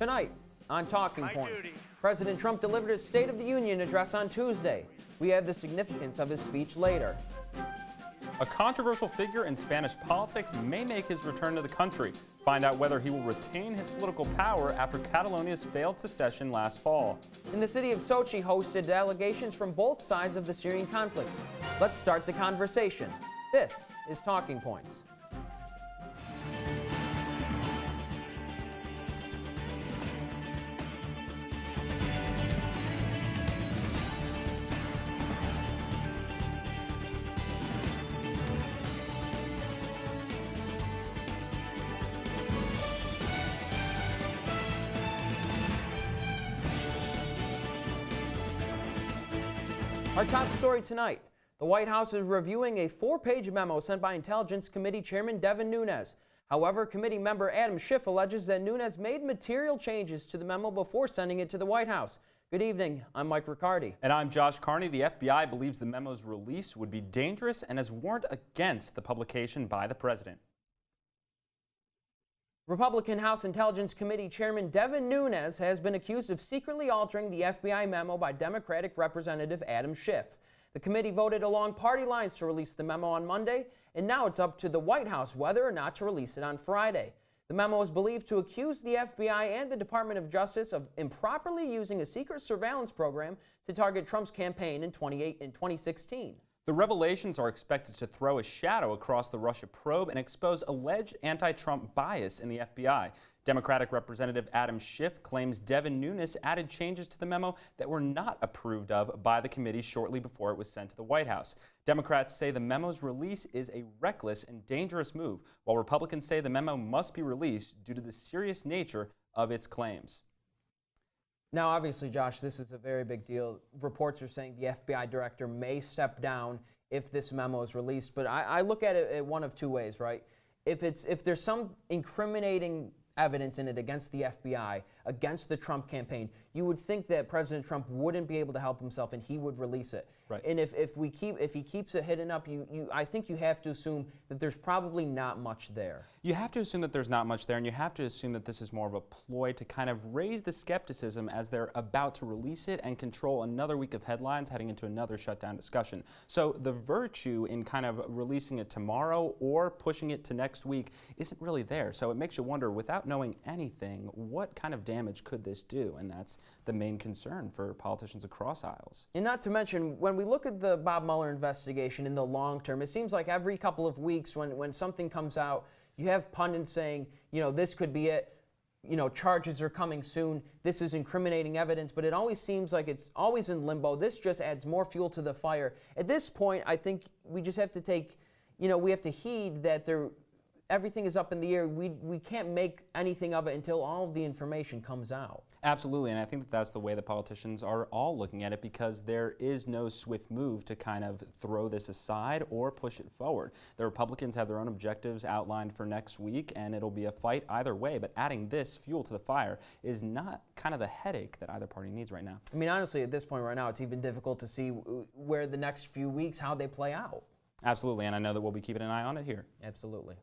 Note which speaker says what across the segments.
Speaker 1: Tonight on Talking Points, President Trump delivered his State of the Union address on Tuesday. We have the significance of his speech later.
Speaker 2: A controversial figure in Spanish politics may make his return to the country. Find out whether he will retain his political power after Catalonia's failed secession last fall.
Speaker 1: And the city of Sochi hosted delegations from both sides of the Syrian conflict. Let's start the conversation. This is Talking Points. Our top story tonight, the White House is reviewing a 4-page memo sent by Intelligence Committee Chairman Devin Nunes. However, committee member Adam Schiff alleges that Nunes made material changes to the memo before sending it to the White House. Good evening, I'm Mike Riccardi.
Speaker 2: And I'm Josh Carney. The FBI believes the memo's release would be dangerous and has warned against the publication by the president.
Speaker 1: Republican House Intelligence Committee Chairman Devin Nunes has been accused of secretly altering the FBI memo by Democratic Representative Adam Schiff. The committee voted along party lines to release the memo on Monday, and now it's up to the White House whether or not to release it on Friday. The memo is believed to accuse the FBI and the Department of Justice of improperly using a secret surveillance program to target Trump's campaign in 2016.
Speaker 2: The revelations are expected to throw a shadow across the Russia probe and expose alleged anti-Trump bias in the FBI. Democratic Representative Adam Schiff claims Devin Nunes added changes to the memo that were not approved of by the committee shortly before it was sent to the White House. Democrats say the memo's release is a reckless and dangerous move, while Republicans say the memo must be released due to the serious nature of its claims.
Speaker 1: Now, obviously, Josh, this is a very big deal. Reports are saying the FBI director may step down if this memo is released. But I look at it one of two ways, right? If there's some incriminating evidence in it against the FBI, against the Trump campaign, you would think that President Trump wouldn't be able to help himself and he would release it.
Speaker 2: Right.
Speaker 1: And if he keeps it hidden up, I think you have to assume that there's probably not much there.
Speaker 2: You have to assume that there's not much there, and you have to assume that this is more of a ploy to kind of raise the skepticism as they're about to release it and control another week of headlines heading into another shutdown discussion. So the virtue in kind of releasing it tomorrow or pushing it to next week isn't really there. So it makes you wonder, without knowing anything, what kind of damage could this do? And that's the main concern for politicians across aisles.
Speaker 1: And not to mention, when we look at the Bob Mueller investigation in the long term, it seems like every couple of weeks when something comes out, you have pundits saying, this could be it, charges are coming soon, this is incriminating evidence, but it always seems like it's always in limbo. This just adds more fuel to the fire. At this point, I think we just have to take, we have to heed that everything is up in the air. We can't make anything of it until all of the information comes out.
Speaker 2: Absolutely, and I think that's the way the politicians are all looking at it, because there is no swift move to kind of throw this aside or push it forward. The Republicans have their own objectives outlined for next week, and it'll be a fight either way, but adding this fuel to the fire is not kind of the headache that either party needs right now.
Speaker 1: I mean, honestly, at this point right now, it's even difficult to see where the next few weeks, how they play out.
Speaker 2: Absolutely, and I know that we'll be keeping an eye on it here.
Speaker 1: Absolutely.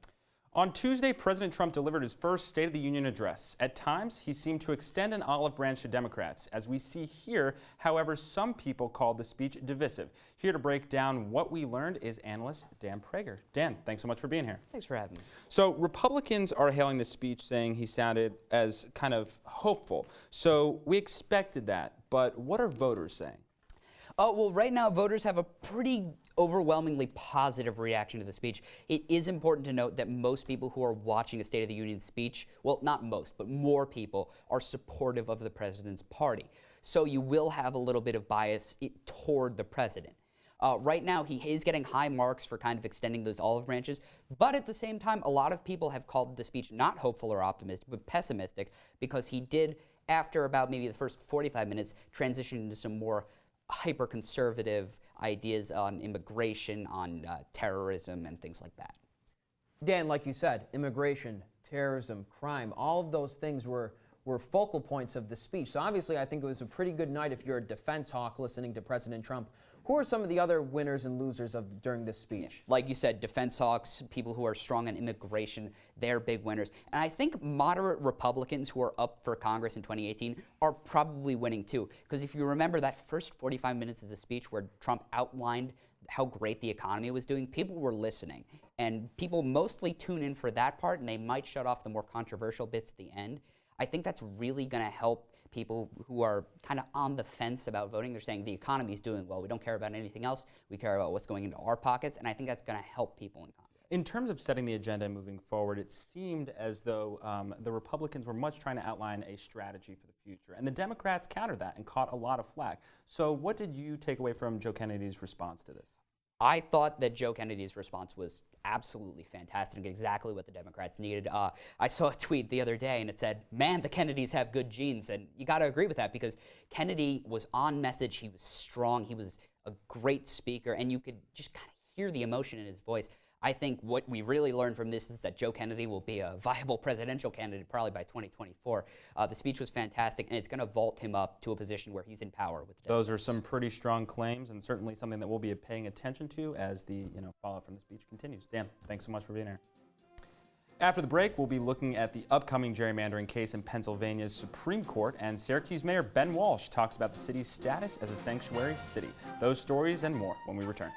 Speaker 2: On Tuesday, President Trump delivered his first State of the Union address. At times, he seemed to extend an olive branch to Democrats. As we see here, however, some people called the speech divisive. Here to break down what we learned is analyst Dan Prager. Dan, thanks so much for being here.
Speaker 3: Thanks for having me.
Speaker 2: So Republicans are hailing the speech, saying he sounded as kind of hopeful. So we expected that, but what are voters saying?
Speaker 3: Well, right now, voters have a pretty overwhelmingly positive reaction to the speech. It is important to note that most people who are watching a State of the Union speech, well, not most, but more people, are supportive of the president's party. So you will have a little bit of bias toward the president. Right now, he is getting high marks for kind of extending those olive branches, but at the same time, a lot of people have called the speech not hopeful or optimistic, but pessimistic, because he did, after about maybe the first 45 minutes, transition into some more hyper-conservative ideas on immigration, on terrorism, and things like that.
Speaker 1: Dan, like you said, immigration, terrorism, crime, all of those things were focal points of the speech. So obviously, I think it was a pretty good night if you're a defense hawk listening to President Trump. Who are some of the other winners and losers during this speech?
Speaker 3: Like you said, defense hawks, people who are strong on immigration, they're big winners. And I think moderate Republicans who are up for Congress in 2018 are probably winning too. Because if you remember that first 45 minutes of the speech where Trump outlined how great the economy was doing, people were listening. And people mostly tune in for that part, and they might shut off the more controversial bits at the end. I think that's really going to help people who are kind of on the fence about voting. They're saying the economy is doing well. We don't care about anything else. We care about what's going into our pockets, and I think that's going to help people in Congress.
Speaker 2: In terms of setting the agenda and moving forward, it seemed as though the Republicans were much trying to outline a strategy for the future, and the Democrats countered that and caught a lot of flack. So what did you take away from Joe Kennedy's response to this?
Speaker 3: I thought that Joe Kennedy's response was absolutely fantastic and exactly what the Democrats needed. I saw a tweet the other day and it said, man, the Kennedys have good genes. And you got to agree with that because Kennedy was on message. He was strong. He was a great speaker. And you could just kind of hear the emotion in his voice. I think what we really learned from this is that Joe Kennedy will be a viable presidential candidate probably by 2024. The speech was fantastic, and it's going to vault him up to a position where he's in power with the Democrats.
Speaker 2: Those are some pretty strong claims, and certainly something that we'll be paying attention to as the fallout from the speech continues. Dan, thanks so much for being here. After the break, we'll be looking at the upcoming gerrymandering case in Pennsylvania's Supreme Court, and Syracuse Mayor Ben Walsh talks about the city's status as a sanctuary city. Those stories and more when we return.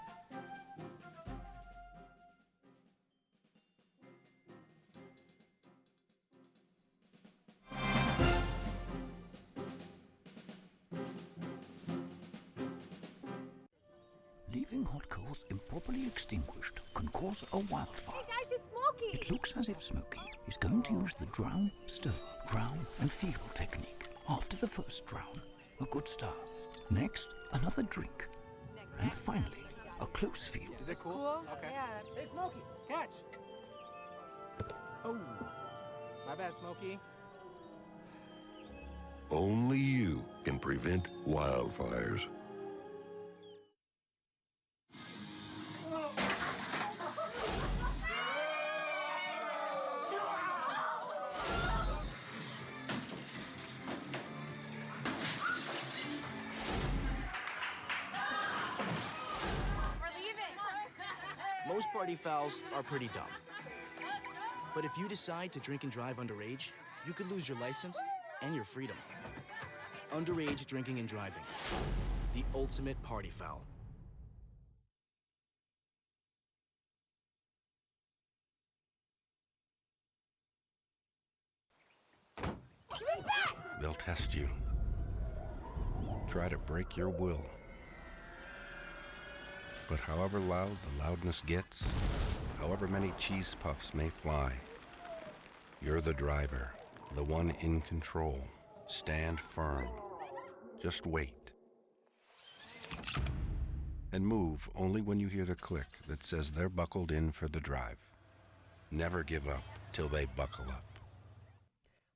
Speaker 4: Leaving hot coals improperly extinguished can cause a wildfire.
Speaker 5: Hey guys, it's Smokey!
Speaker 4: It looks as if Smokey is going to use the drown, stir, drown and feel technique. After the first drown, a good start. Next, another drink. And finally, a close feel.
Speaker 6: Is it cool? Okay.
Speaker 5: Yeah.
Speaker 6: Hey, Smokey, catch! Oh, my bad, Smokey.
Speaker 7: Only you can prevent wildfires.
Speaker 8: Most party fouls are pretty dumb. But if you decide to drink and drive underage, you could lose your license and your freedom. Underage drinking and driving. The ultimate party foul.
Speaker 7: They'll test you. Try to break your will. But however loud the loudness gets, however many cheese puffs may fly, you're the driver, the one in control. Stand firm. Just wait. And move only when you hear the click that says they're buckled in for the drive. Never give up till they buckle up.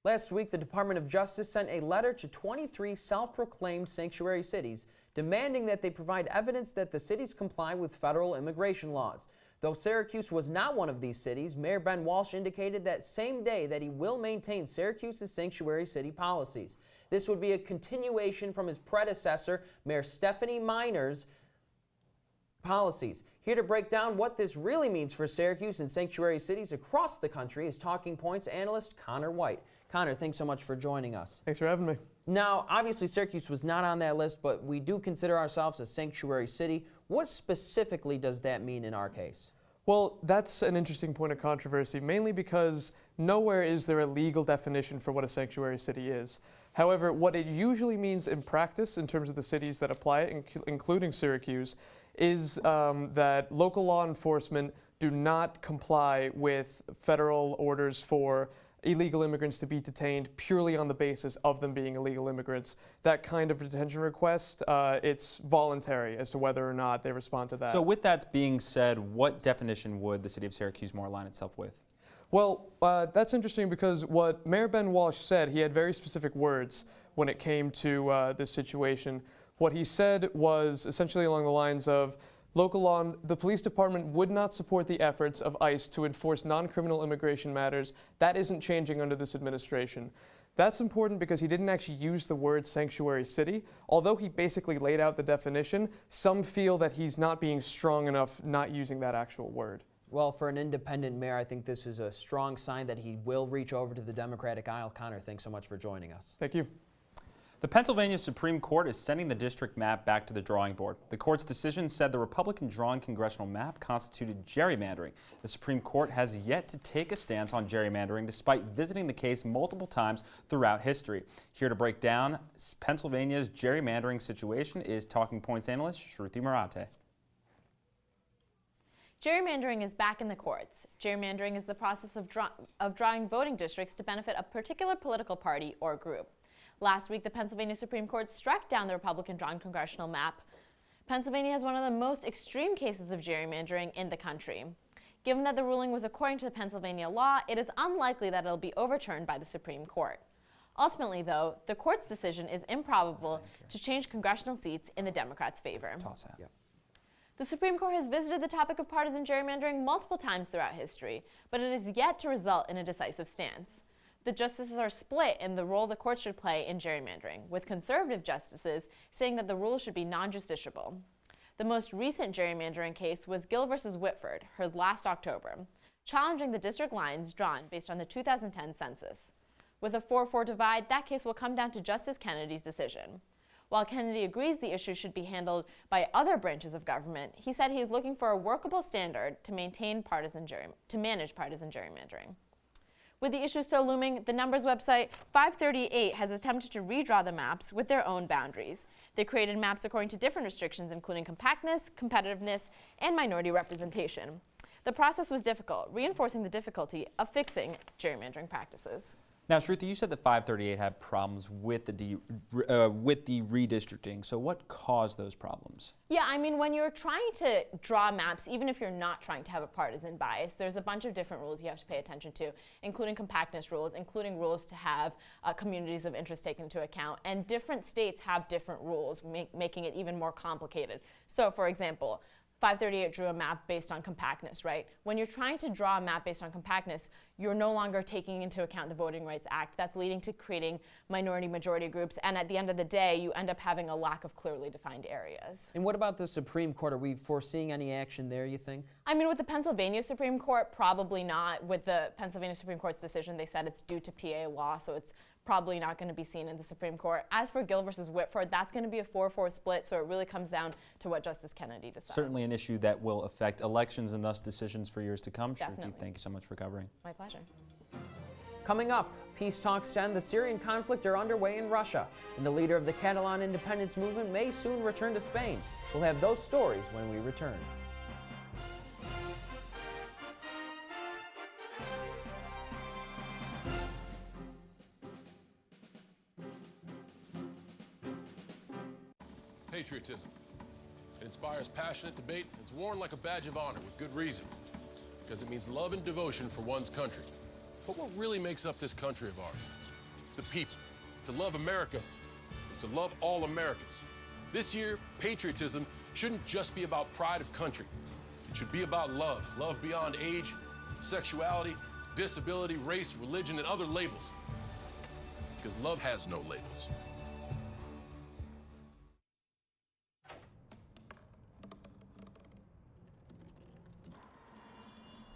Speaker 1: Last week, the Department of Justice sent a letter to 23 self-proclaimed sanctuary cities demanding that they provide evidence that the cities comply with federal immigration laws. Though Syracuse was not one of these cities, Mayor Ben Walsh indicated that same day that he will maintain Syracuse's sanctuary city policies. This would be a continuation from his predecessor, Mayor Stephanie Miner's policies. Here to break down what this really means for Syracuse and sanctuary cities across the country is Talking Points analyst Conor Wight. Conor, thanks so much for joining us.
Speaker 9: Thanks for having me.
Speaker 1: Now, obviously Syracuse was not on that list, but we do consider ourselves a sanctuary city. What specifically does that mean in our case?
Speaker 9: Well, that's an interesting point of controversy, mainly because nowhere is there a legal definition for what a sanctuary city is. However, what it usually means in practice, in terms of the cities that apply it, including Syracuse, is that local law enforcement do not comply with federal orders for illegal immigrants to be detained purely on the basis of them being illegal immigrants. That kind of detention request, it's voluntary as to whether or not they respond to that.
Speaker 2: So with that being said, what definition would the city of Syracuse more align itself with?
Speaker 9: Well, that's interesting because what Mayor Ben Walsh said, he had very specific words when it came to this situation. What he said was essentially along the lines of, local law, the police department would not support the efforts of ICE to enforce non-criminal immigration matters. That isn't changing under this administration. That's important because he didn't actually use the word sanctuary city. Although he basically laid out the definition, some feel that he's not being strong enough not using that actual word.
Speaker 1: Well, for an independent mayor, I think this is a strong sign that he will reach over to the Democratic aisle. Connor, thanks so much for joining us.
Speaker 9: Thank you.
Speaker 2: The Pennsylvania Supreme Court is sending the district map back to the drawing board. The court's decision said the Republican-drawn congressional map constituted gerrymandering. The Supreme Court has yet to take a stance on gerrymandering despite visiting the case multiple times throughout history. Here to break down Pennsylvania's gerrymandering situation is Talking Points analyst Shruti Marathe.
Speaker 5: Gerrymandering is back in the courts. Gerrymandering is the process of drawing voting districts to benefit a particular political party or group. Last week, the Pennsylvania Supreme Court struck down the Republican-drawn congressional map. Pennsylvania has one of the most extreme cases of gerrymandering in the country. Given that the ruling was according to the Pennsylvania law, it is unlikely that it will be overturned by the Supreme Court. Ultimately, though, the court's decision is improbable to change congressional seats in the Democrats' favor. The Supreme Court has visited the topic of partisan gerrymandering multiple times throughout history, but it is yet to result in a decisive stance. The justices are split in the role the court should play in gerrymandering, with conservative justices saying that the rule should be non-justiciable. The most recent gerrymandering case was Gill versus Whitford, heard last October, challenging the district lines drawn based on the 2010 census. With a 4-4 divide, that case will come down to Justice Kennedy's decision. While Kennedy agrees the issue should be handled by other branches of government, he said he is looking for a workable standard to manage partisan gerrymandering. With the issue still looming, the Numbers website 538 has attempted to redraw the maps with their own boundaries. They created maps according to different restrictions, including compactness, competitiveness, and minority representation. The process was difficult, reinforcing the difficulty of fixing gerrymandering practices.
Speaker 2: Now, Shruti, you said that 538 had problems with the redistricting. So what caused those problems?
Speaker 5: Yeah, I mean, when you're trying to draw maps, even if you're not trying to have a partisan bias, there's a bunch of different rules you have to pay attention to, including compactness rules, including rules to have communities of interest taken into account. And different states have different rules, making it even more complicated. So, for example, 538 drew a map based on compactness, right? When you're trying to draw a map based on compactness, you're no longer taking into account the Voting Rights Act. That's leading to creating minority-majority groups, and at the end of the day, you end up having a lack of clearly defined areas.
Speaker 1: And what about the Supreme Court? Are we foreseeing any action there, you think?
Speaker 5: I mean, with the Pennsylvania Supreme Court, probably not. With the Pennsylvania Supreme Court's decision, they said it's due to PA law, so it's probably not going to be seen in the Supreme Court. As for Gill versus Whitford, that's going to be a 4-4 split, so it really comes down to what Justice Kennedy decides.
Speaker 2: Certainly an issue that will affect elections and thus decisions for years to come.
Speaker 5: Definitely.
Speaker 2: Shruti, thank you so much for covering.
Speaker 5: My pleasure.
Speaker 1: Coming up, peace talks to end the Syrian conflict are underway in Russia, and the leader of the Catalan independence movement may soon return to Spain. We'll have those stories when we return.
Speaker 10: Patriotism. It inspires passionate debate. It's worn like a badge of honor with good reason, because it means love and devotion for one's country. But what really makes up this country of ours? It's the people. To love America is to love all Americans. This year, patriotism shouldn't just be about pride of country. It should be about love. Love beyond age, sexuality, disability, race, religion, and other labels. Because love has no labels.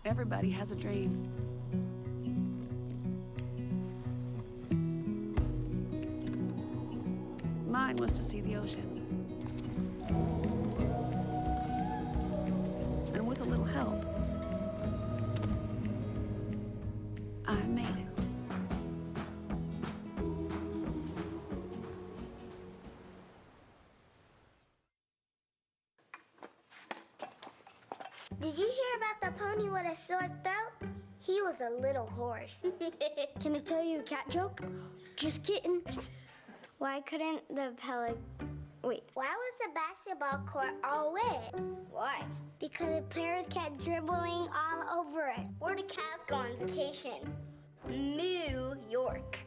Speaker 11: Everybody has a dream. Mine was to see the ocean. And with a little help, I made it.
Speaker 12: Did you hear about the pony with a sore throat? He was a little horse. Can I tell you a cat joke? Just kidding. Why couldn't the Why was the basketball court all wet? Why? Because the players kept dribbling all over it. Where do cats go on vacation? New York.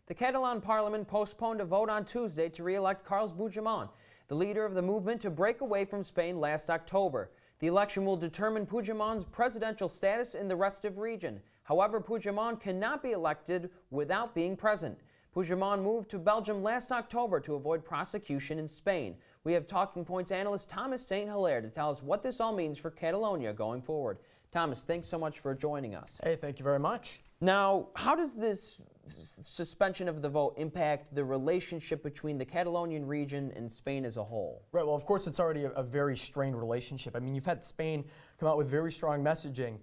Speaker 1: The Catalan parliament postponed a vote on Tuesday to re-elect Carles Puigdemont, the leader of the movement to break away from Spain last October. The election will determine Puigdemont's presidential status in the restive region. However, Puigdemont cannot be elected without being present. Puigdemont moved to Belgium last October to avoid prosecution in Spain. We have Talking Points analyst Thomas St. Hilaire to tell us what this all means for Catalonia going forward. Thomas, thanks so much for joining us.
Speaker 13: Hey, thank you very much.
Speaker 1: Now, how does this suspension of the vote impact the relationship between the Catalonian region and Spain as a whole?
Speaker 13: Right, well, of course, it's already a very strained relationship. I mean, you've had Spain come out with very strong messaging,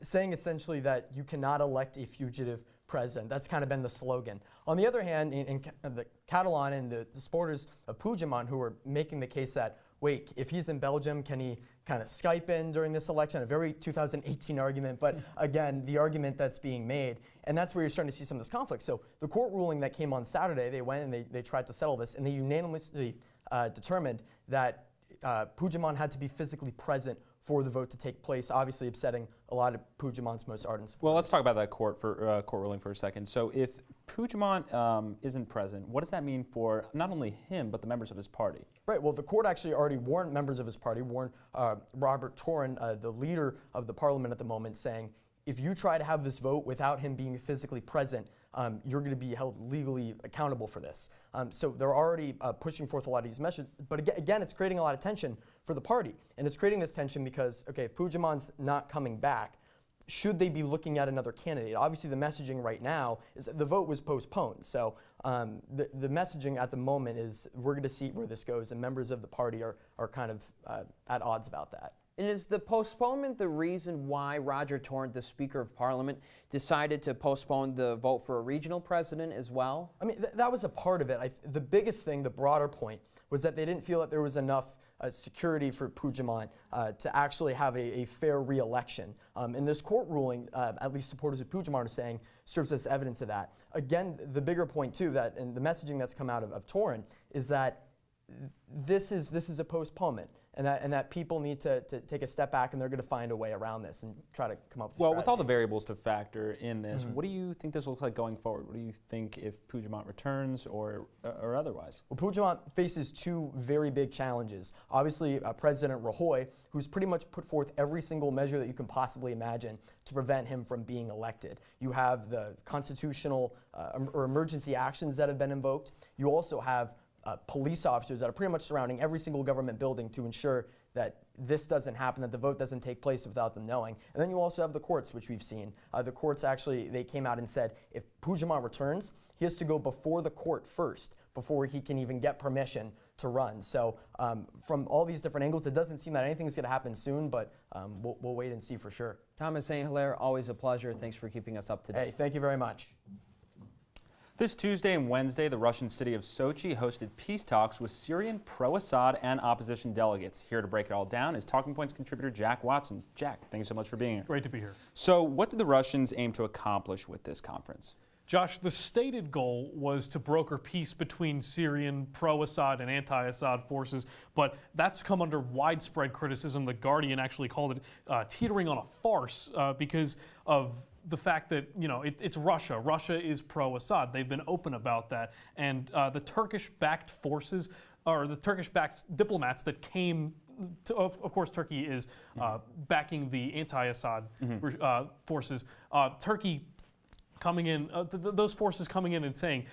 Speaker 13: saying essentially that you cannot elect a fugitive president. That's kind of been the slogan. On the other hand, in the Catalan and the supporters of Puigdemont who are making the case that, wait, if he's in Belgium, can he kind of Skype in during this election? A very 2018 argument, but again, the argument that's being made, and that's where you're starting to see some of this conflict. So the court ruling that came on Saturday, they went and they tried to settle this, and they unanimously determined that Puigdemont had to be physically present for the vote to take place, obviously upsetting a lot of Puigdemont's most ardent supporters.
Speaker 2: Well, let's talk about that court ruling for a second. So if Puigdemont isn't present, what does that mean for not only him, but the members of his party?
Speaker 13: Right, well, the court actually already warned members of his party, warned Robert Torrent, the leader of the parliament at the moment, saying, if you try to have this vote without him being physically present, you're going to be held legally accountable for this. So they're already pushing forth a lot of these messages. But again, it's creating a lot of tension for the party. And it's creating this tension because, okay, if Puigdemont's not coming back, should they be looking at another candidate? Obviously, the messaging right now is that the vote was postponed. So the messaging at the moment is we're going to see where this goes, and members of the party are kind of at odds about that.
Speaker 1: And is the postponement the reason why Roger Torrent, the Speaker of Parliament, decided to postpone the vote for a regional president as well?
Speaker 13: I mean, that was a part of it. The biggest thing, the broader point, was that they didn't feel that there was enough security for Puigdemont to actually have a fair re-election. And this court ruling, at least supporters of Puigdemont are saying, serves as evidence of that. Again, the bigger point too, that and the messaging that's come out of Torrent is that this is a postponement. And that people need to take a step back, and they're going to find a way around this and try to come up with a strategy.
Speaker 2: With all the variables to factor in this, what do you think this looks like going forward? What do you think if Puigdemont returns or otherwise?
Speaker 13: Well, Puigdemont faces two very big challenges. Obviously, President Rajoy, who's pretty much put forth every single measure that you can possibly imagine to prevent him from being elected. You have the constitutional or emergency actions that have been invoked. You also have police officers that are pretty much surrounding every single government building to ensure that this doesn't happen, that the vote doesn't take place without them knowing. And then you also have the courts, which we've seen. The courts actually, they came out and said if Puigdemont returns, he has to go before the court first, before he can even get permission to run. So from all these different angles, it doesn't seem that anything's going to happen soon, but we'll wait and see for sure.
Speaker 1: Thomas St. Hilaire, always a pleasure. Thanks for keeping us up to date.
Speaker 13: Hey, thank you very much.
Speaker 2: This Tuesday and Wednesday, the Russian city of Sochi hosted peace talks with Syrian pro-Assad and opposition delegates. Here to break it all down is Talking Points contributor Jack Watson. Jack, thank you so much for being here.
Speaker 14: Great to be here.
Speaker 2: So what did the Russians aim to accomplish with this conference?
Speaker 14: Josh, the stated goal was to broker peace between Syrian pro-Assad and anti-Assad forces, but that's come under widespread criticism. The Guardian actually called it teetering on a farce because of the fact that, it's Russia. Russia is pro-Assad. They've been open about that. And the Turkish-backed forces, or the Turkish-backed diplomats that came to, of course, Turkey is backing the anti-Assad forces. Turkey coming in, those forces coming in and saying,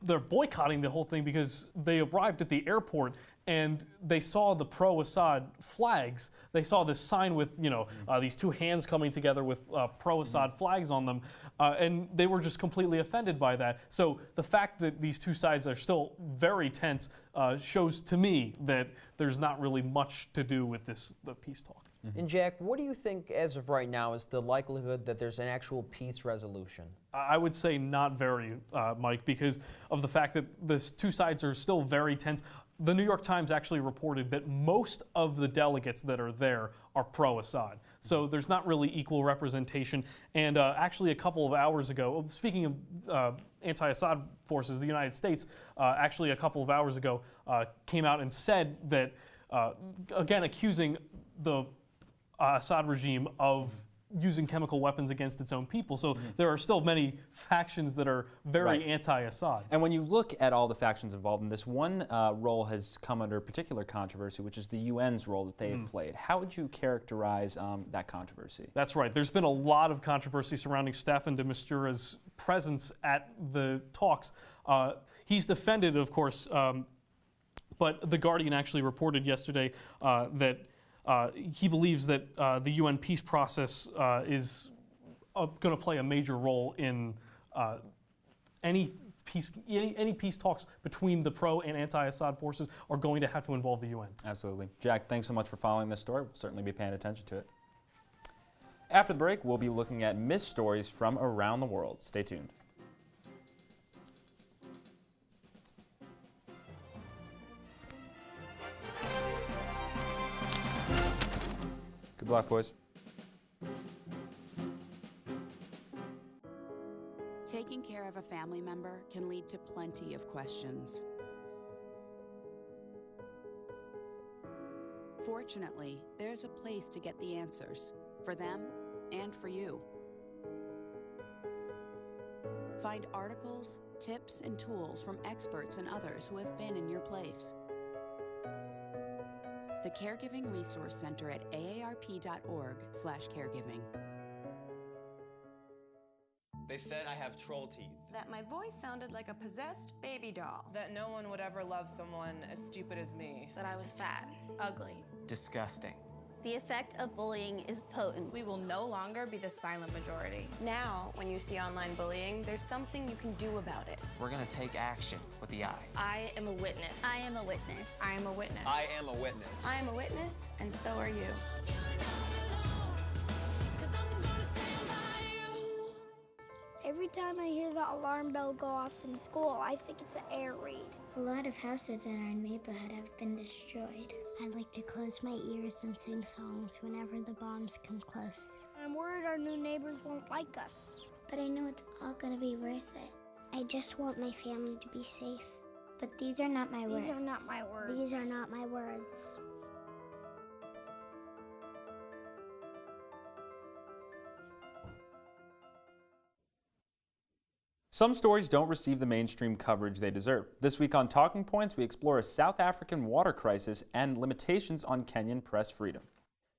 Speaker 14: they're boycotting the whole thing because they arrived at the airport and they saw the pro-Assad flags. They saw this sign with, these two hands coming together with pro-Assad flags on them, and they were just completely offended by that. So the fact that these two sides are still very tense shows to me that there's not really much to do with the peace talk.
Speaker 1: And Jack, what do you think as of right now is the likelihood that there's an actual peace resolution?
Speaker 14: I would say not very, Mike, because of the fact that the two sides are still very tense. The New York Times actually reported that most of the delegates that are there are pro-Assad. So there's not really equal representation. And actually a couple of hours ago, speaking of anti-Assad forces, the United States actually a couple of hours ago came out and said that, again, accusing the Assad regime of using chemical weapons against its own people. So there are still many factions that are very anti-Assad.
Speaker 2: And when you look at all the factions involved in this, one role has come under particular controversy, which is the UN's role that they have played. How would you characterize that controversy?
Speaker 14: That's right. There's been a lot of controversy surrounding Staffan de Mistura's presence at the talks. He's defended, of course, but The Guardian actually reported yesterday that he believes that the UN peace process is going to play a major role in any peace talks between the pro and anti-Assad forces are going to have to involve the UN.
Speaker 2: Absolutely. Jack, thanks so much for following this story. We'll certainly be paying attention to it. After the break, we'll be looking at missed stories from around the world. Stay tuned. Good luck, boys.
Speaker 15: Taking care of a family member can lead to plenty of questions. Fortunately, there's a place to get the answers, for them and for you. Find articles, tips, and tools from experts and others who have been in your place. The Caregiving Resource Center at aarp.org/caregiving.
Speaker 16: They said I have troll teeth.
Speaker 17: That my voice sounded like a possessed baby doll.
Speaker 18: That no one would ever love someone as stupid as me.
Speaker 17: That I was fat, ugly.
Speaker 16: Disgusting.
Speaker 19: The effect of bullying is potent.
Speaker 17: We will no longer be the silent majority. Now, when you see online bullying, there's something you can do about it.
Speaker 16: We're gonna take action with the I.
Speaker 17: I am a witness.
Speaker 19: I am a witness.
Speaker 17: I am a witness.
Speaker 16: I am a witness.
Speaker 17: I am a witness, and so are you.
Speaker 12: Every time I hear the alarm bell go off in school, I think it's an air raid. A lot of houses in our neighborhood have been destroyed. I like to close my ears and sing songs whenever the bombs come close. I'm worried our new neighbors won't like us. But I know it's all gonna be worth it. I just want my family to be safe. But these are not my words. These are not my words. These are not my words.
Speaker 2: Some stories don't receive the mainstream coverage they deserve. This week on Talking Points, we explore a South African water crisis and limitations on Kenyan press freedom.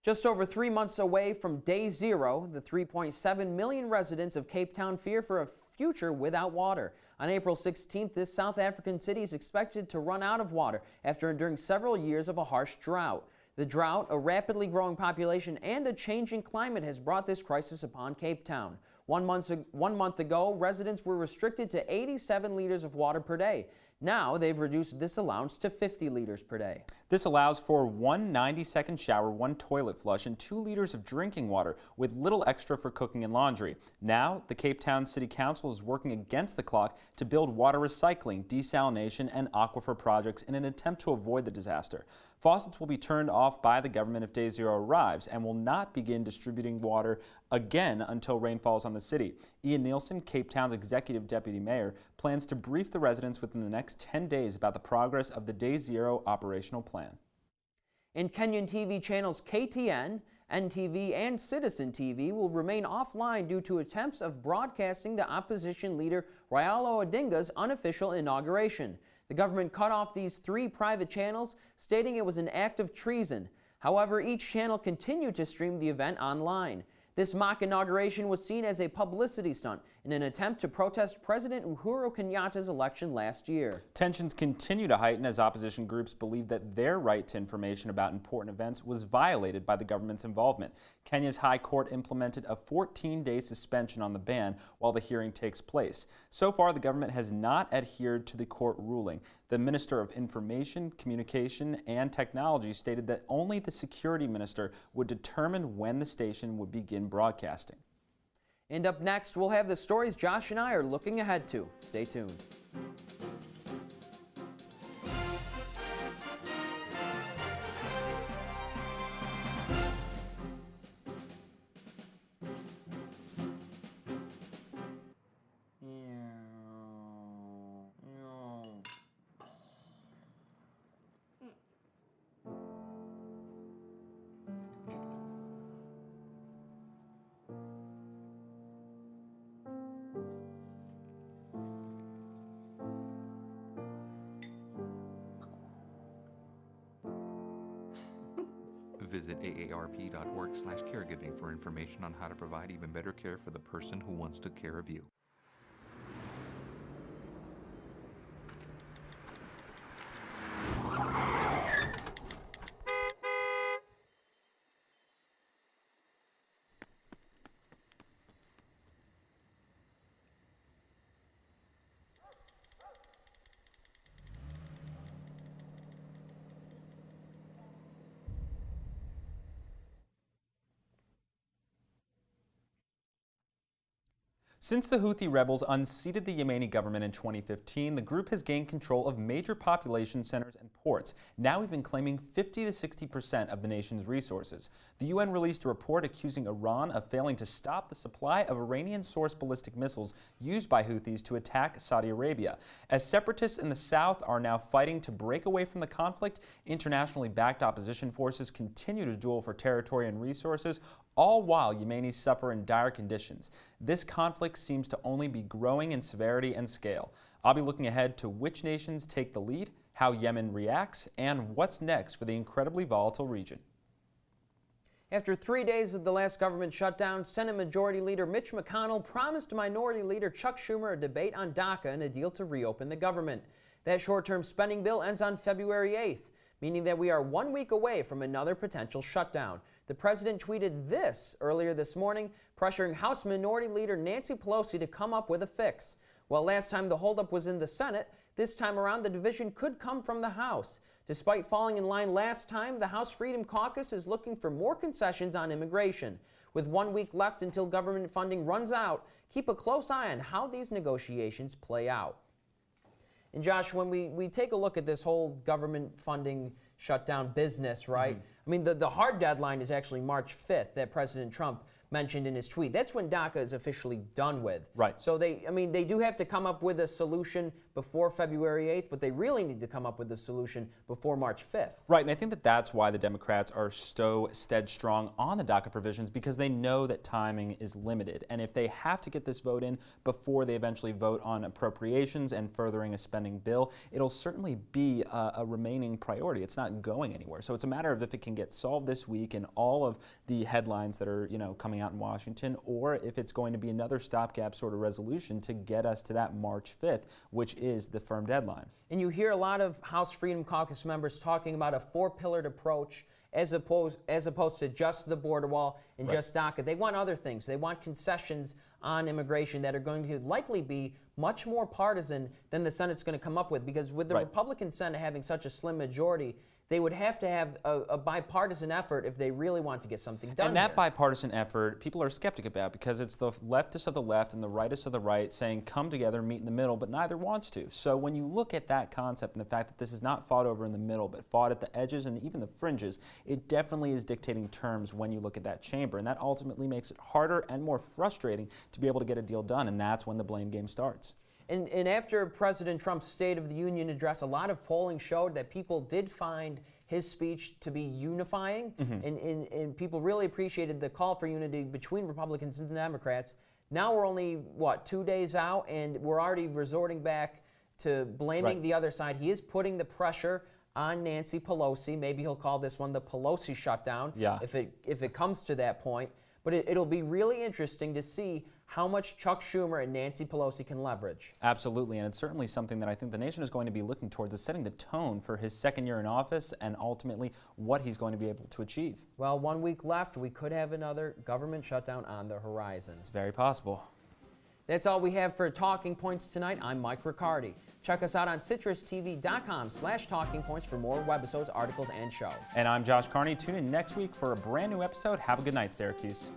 Speaker 1: Just over 3 months away from day zero, the 3.7 million residents of Cape Town fear for a future without water. On April 16th, this South African city is expected to run out of water after enduring several years of a harsh drought. The drought, a rapidly growing population, and a changing climate has brought this crisis upon Cape Town. 1 month ago, residents were restricted to 87 liters of water per day. Now they've reduced this allowance to 50 liters per day.
Speaker 2: This allows for 1 90-second shower, 1 toilet flush, and 2 liters of drinking water, with little extra for cooking and laundry. Now, the Cape Town City Council is working against the clock to build water recycling, desalination, and aquifer projects in an attempt to avoid the disaster. Faucets will be turned off by the government if day zero arrives and will not begin distributing water again until rain falls on the city. Ian Nielsen, Cape Town's executive deputy mayor, plans to brief the residents within the next 10 days about the progress of the day zero operational plan.
Speaker 1: In Kenyan TV channels KTN, NTV, and Citizen TV will remain offline due to attempts of broadcasting the opposition leader Raila Odinga's unofficial inauguration. The government cut off these 3 private channels, stating it was an act of treason. However, each channel continued to stream the event online. This mock inauguration was seen as a publicity stunt in an attempt to protest President Uhuru Kenyatta's election last year.
Speaker 2: Tensions continue to heighten as opposition groups believe that their right to information about important events was violated by the government's involvement. Kenya's High Court implemented a 14-day suspension on the ban while the hearing takes place. So far, the government has not adhered to the court ruling. The Minister of Information, Communication, and Technology stated that only the security minister would determine when the station would begin broadcasting.
Speaker 1: And up next, we'll have the stories Josh and I are looking ahead to. Stay tuned.
Speaker 20: Visit aarp.org/caregiving for information on how to provide even better care for the person who once took care of you.
Speaker 2: Since the Houthi rebels unseated the Yemeni government in 2015, the group has gained control of major population centers and ports, now even claiming 50 to 60% of the nation's resources. The UN released a report accusing Iran of failing to stop the supply of Iranian-sourced ballistic missiles used by Houthis to attack Saudi Arabia. As separatists in the south are now fighting to break away from the conflict, internationally backed opposition forces continue to duel for territory and resources, all while Yemenis suffer in dire conditions. This conflict seems to only be growing in severity and scale. I'll be looking ahead to which nations take the lead, how Yemen reacts, and what's next for the incredibly volatile region.
Speaker 1: After 3 days of the last government shutdown, Senate Majority Leader Mitch McConnell promised Minority Leader Chuck Schumer a debate on DACA and a deal to reopen the government. That short-term spending bill ends on February 8th, meaning that we are 1 week away from another potential shutdown. The president tweeted this earlier this morning, pressuring House Minority Leader Nancy Pelosi to come up with a fix. While last time the holdup was in the Senate, this time around the division could come from the House. Despite falling in line last time, the House Freedom Caucus is looking for more concessions on immigration. With 1 week left until government funding runs out, keep a close eye on how these negotiations play out. And Josh, when we take a look at this whole government funding shutdown business, right? I mean, the hard deadline is actually March 5th that President Trump mentioned in his tweet. That's when DACA is officially done with.
Speaker 2: Right.
Speaker 1: So they do have to come up with a solution before February 8th, but they really need to come up with a solution before March 5th.
Speaker 2: Right, and I think that that's why the Democrats are so steadstrong on the DACA provisions, because they know that timing is limited. And if they have to get this vote in before they eventually vote on appropriations and furthering a spending bill, it'll certainly be a remaining priority. It's not going anywhere. So it's a matter of if it can get solved this week in all of the headlines that are, coming out in Washington, or if it's going to be another stopgap sort of resolution to get us to that March 5th, which is the firm deadline.
Speaker 1: And you hear a lot of House Freedom Caucus members talking about a four-pillared approach as opposed to just the border wall and just DACA. They want other things. They want concessions on immigration that are going to likely be much more partisan than the Senate's going to come up with, because with the Republican Senate having such a slim majority, they would have to have a bipartisan effort if they really want to get something done.
Speaker 2: And that bipartisan effort, people are skeptic about, because it's the leftists of the left and the rightists of the right saying, come together, meet in the middle, but neither wants to. So when you look at that concept and the fact that this is not fought over in the middle, but fought at the edges and even the fringes, it definitely is dictating terms when you look at that chamber. And that ultimately makes it harder and more frustrating to be able to get a deal done. And that's when the blame game starts.
Speaker 1: And after President Trump's State of the Union address, a lot of polling showed that people did find his speech to be unifying, and people really appreciated the call for unity between Republicans and Democrats. Now we're only, 2 days out, and we're already resorting back to blaming the other side. He is putting the pressure on Nancy Pelosi. Maybe he'll call this one the Pelosi shutdown if it comes to that point. But it'll be really interesting to see how much Chuck Schumer and Nancy Pelosi can leverage.
Speaker 2: Absolutely, and it's certainly something that I think the nation is going to be looking towards, is setting the tone for his second year in office and ultimately what he's going to be able to achieve.
Speaker 1: Well, 1 week left. We could have another government shutdown on the horizon.
Speaker 2: It's very possible.
Speaker 1: That's all we have for Talking Points tonight. I'm Mike Riccardi. Check us out on CitrusTV.com/Talking Points for more webisodes, articles, and shows.
Speaker 2: And I'm Josh Carney. Tune in next week for a brand new episode. Have a good night, Syracuse.